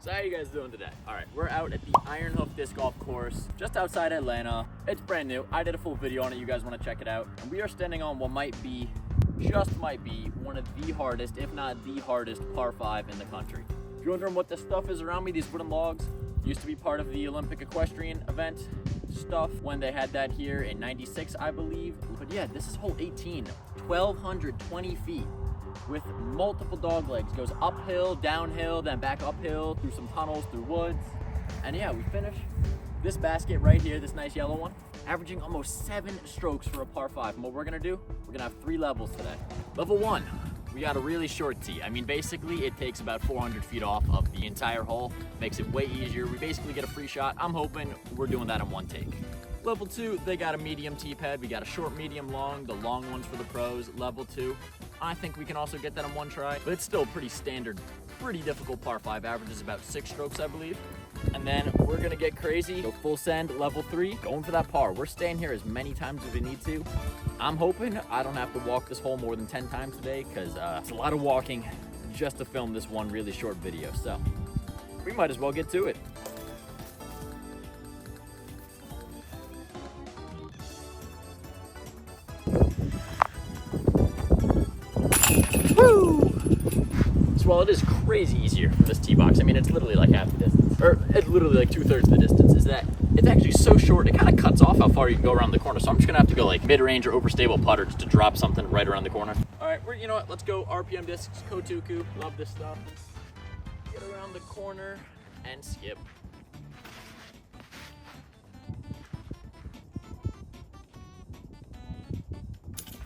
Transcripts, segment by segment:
So how you guys doing today? All right, we're out at the Iron Hoof disc golf course just outside Atlanta. It's brand new. I did a full video on it. You guys want to check it out? And we are standing on what might be, just might be, one of the hardest, if not the hardest, par 5 in the country. If you're wondering what this stuff is around me, these wooden logs used to be part of the Olympic equestrian event stuff when they had that here in '96, I believe. But yeah, this is hole 18, 1,220 feet. With multiple dog legs, goes uphill, downhill, then back uphill, through some tunnels, through woods. And yeah, we finished this basket right here, this nice yellow one, averaging almost 7 strokes for a par 5. And what we're gonna do, we're gonna have 3 levels today. Level 1, we got a really short tee. I mean, basically it takes about 400 feet off of the entire hole, makes it way easier. We basically get a free shot. I'm hoping we're doing that in one take. Level 2, they got a medium tee pad. We got a short, medium, long, the long ones for the pros. Level 2, I think we can also get that in one try, but it's still pretty standard, pretty difficult par 5, averages about 6 strokes, I believe. And then we're gonna get crazy, go full send, level 3, going for that par. We're staying here as many times as we need to. I'm hoping I don't have to walk this hole more than 10 times today, because it's a lot of walking just to film this one really short video. So we might as well get to it. Woo! So while it is crazy easier for this tee box, I mean, it's literally like half the distance, or it's literally like 2/3 the distance, is that it's actually so short, it kind of cuts off how far you can go around the corner. So I'm just gonna have to go like mid-range or overstable putter just to drop something right around the corner. All right, you know what, let's go RPM discs, Kotuku, love this stuff. Get around the corner and skip.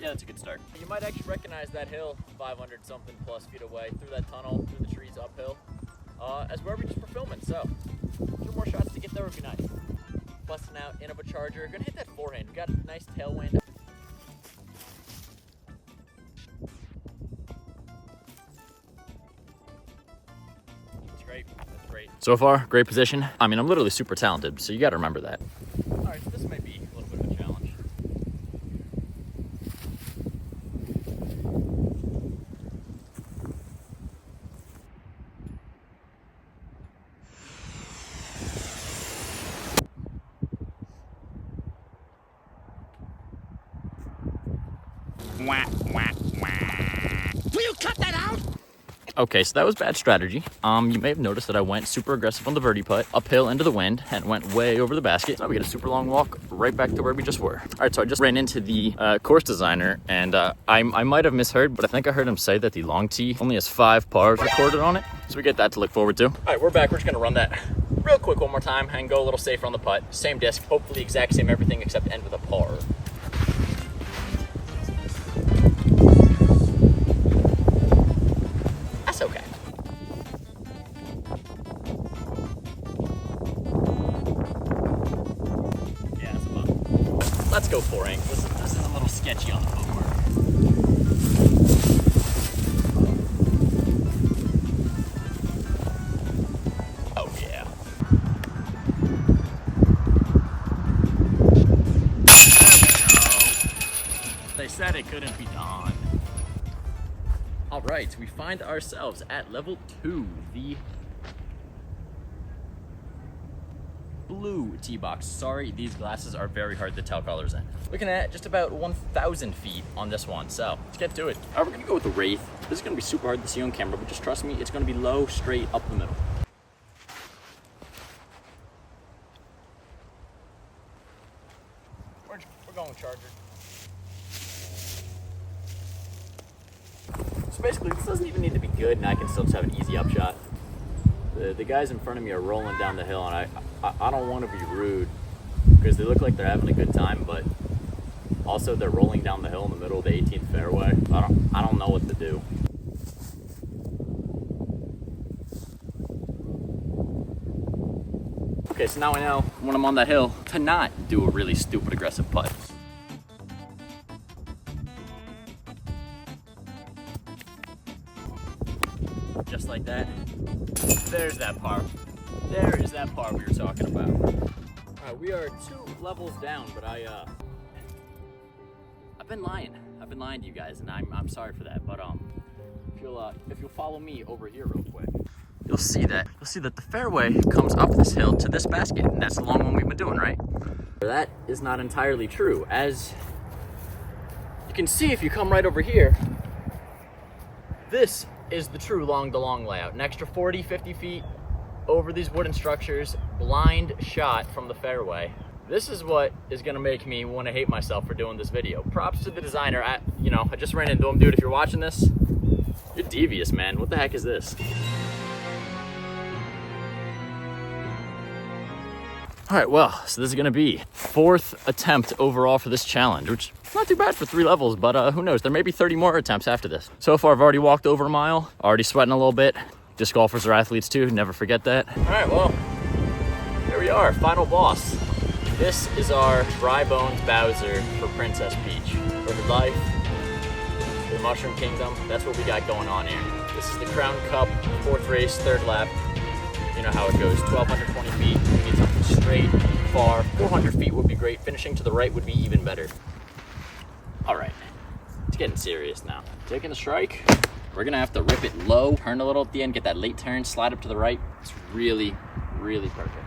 Yeah, that's a good start. You might actually recognize that hill 500 something plus feet away through that tunnel, through the trees uphill, as where we just were filming. So 2 more shots to get there would be nice. Busting out in of a charger. Gonna hit that forehand. We got a nice tailwind. That's great. That's great. So far, great position. I mean, I'm literally super talented, so you got to remember that. All right, so this might be a little bit of a challenge. Will you cut that out? Okay, so that was bad strategy. You may have noticed that I went super aggressive on the birdie putt, uphill into the wind, and went way over the basket. So we get a super long walk right back to where we just were. All right, so I just ran into the course designer, and I might have misheard, but I think I heard him say that the long tee only has 5 pars recorded on it. So we get that to look forward to. All right, we're back. We're just gonna run that real quick one more time and go a little safer on the putt. Same disc, hopefully exact same everything except end with a par. Okay. Yeah, that's a bump. Let's go forehand. This is a little sketchy on the footwork. Oh yeah. They said it couldn't be done. All right, we find ourselves at level 2, the blue tee box. Sorry, these glasses are very hard to tell colors in. Looking at just about 1,000 feet on this one, so let's get to it. All right, we're gonna go with the Wraith. This is gonna be super hard to see on camera, but just trust me, it's gonna be low, straight up the middle. We're going Charger. So basically, this doesn't even need to be good, and I can still just have an easy upshot. The guys in front of me are rolling down the hill, and I don't want to be rude because they look like they're having a good time, but also they're rolling down the hill in the middle of the 18th fairway. I don't know what to do. Okay, so now I know when I'm on that hill to not do a really stupid aggressive putt. Just like that. There's that par. There is that par we were talking about. All right, we are 2 levels down, but I've been lying. I've been lying to you guys, and I'm sorry for that. But if you'll follow me over here real quick. you'll see that the fairway comes up this hill to this basket, and that's the long one we've been doing, right? That is not entirely true. As you can see, if you come right over here, this is the true long to long layout. An extra 40, 50 feet over these wooden structures, blind shot from the fairway. This is what is gonna make me wanna hate myself for doing this video. Props to the designer. I just ran into him. Dude, if you're watching this, you're devious, man. What the heck is this? All right, well, so this is gonna be 4th attempt overall for this challenge, which is not too bad for 3 levels, but who knows? There may be 30 more attempts after this. So far, I've already walked over a mile, already sweating a little bit. Disc golfers are athletes too, never forget that. All right, well, here we are, final boss. This is our Dry Bones Bowser for Princess Peach. For her life, for the Mushroom Kingdom, that's what we got going on here. This is the Crown Cup, 4th race, 3rd lap. You know how it goes, 1,220 feet. We need something straight, far. 400 feet would be great. Finishing to the right would be even better. All right, it's getting serious now. Taking the strike. We're gonna have to rip it low, turn a little at the end, get that late turn, slide up to the right. It's really, really perfect.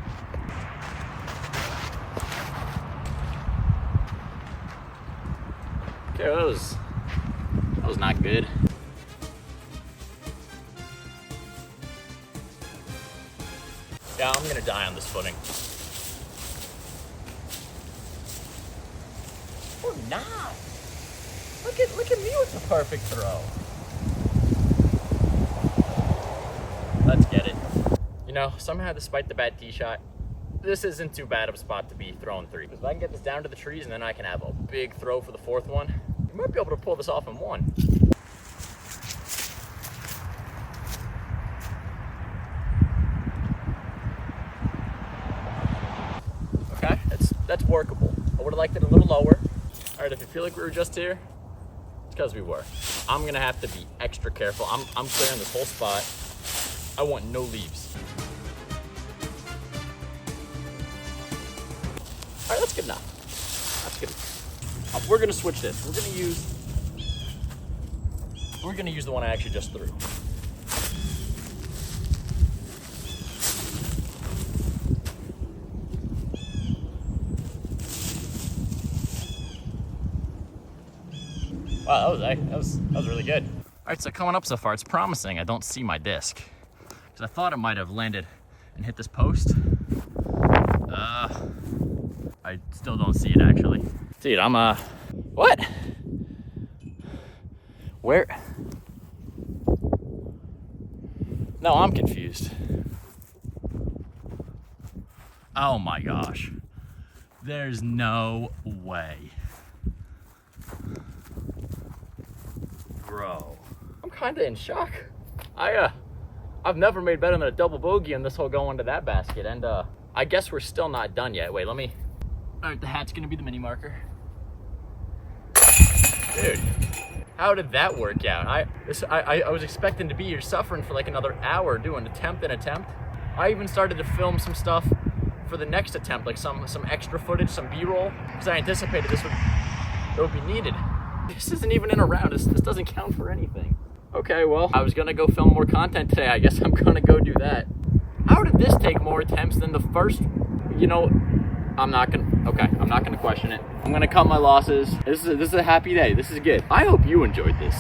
Okay, that was not good. Yeah, I'm gonna die on this footing. Or not. Look at me with the perfect throw. Let's get it. You know, somehow despite the bad tee shot, this isn't too bad of a spot to be throwing 3. Because if I can get this down to the trees and then I can have a big throw for the 4th one, we might be able to pull this off in 1. Okay, that's workable. I would have liked it a little lower. All right, if you feel like we were just here, it's because we were. I'm gonna have to be extra careful. I'm clearing this whole spot. I want no leaves. All right, that's good enough. That's good. We're gonna switch this. We're gonna use the one I actually just threw. Wow, that was really good. All right, so coming up so far, it's promising. I don't see my disc. Because I thought it might have landed and hit this post. I still don't see it actually. Dude, I'm what? Where? No, I'm confused. Oh my gosh. There's no way. Bro, I'm kind of in shock. I've never made better than a double bogey in this hole going to that basket, and I guess we're still not done yet. Wait, all right, the hat's gonna be the mini marker. Dude, how did that work out? I was expecting to be here suffering for like another hour doing attempt and attempt. I even started to film some stuff for the next attempt, like some extra footage, some B-roll, because I anticipated it would be needed. This isn't even in a round. This doesn't count for anything. Okay, well, I was gonna go film more content today. I guess I'm gonna go do that. How did this take more attempts than the first? You know, I'm not gonna question it. I'm gonna cut my losses. This is a happy day. This is good. I hope you enjoyed this.